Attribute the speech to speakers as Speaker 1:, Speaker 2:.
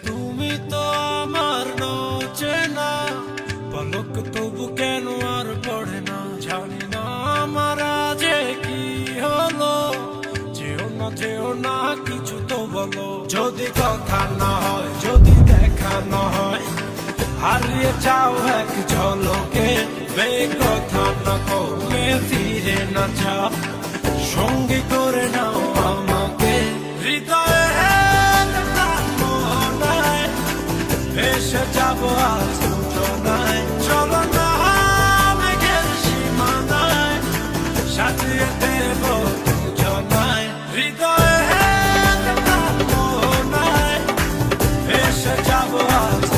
Speaker 1: তুমি তো আমার চেনা পলক তবু কেন আর পড়ে না, জানি না আমার যে কি হলো। যেও না কিছু তো বলো, যদি কথা না হয়, যদি দেখা না হয়, হারিয়ে যাও এক ঝলকে। কথা না কমে ফিরে না যাও, সঙ্গী করে নাও আমাকে। হৃদয়ে এসে যাবো আজ দুজনায়, চলো না মেঘের সীমানায়, সাজিয়ে দেব দুজনায়। হৃদয়ে এসে যাবো আজ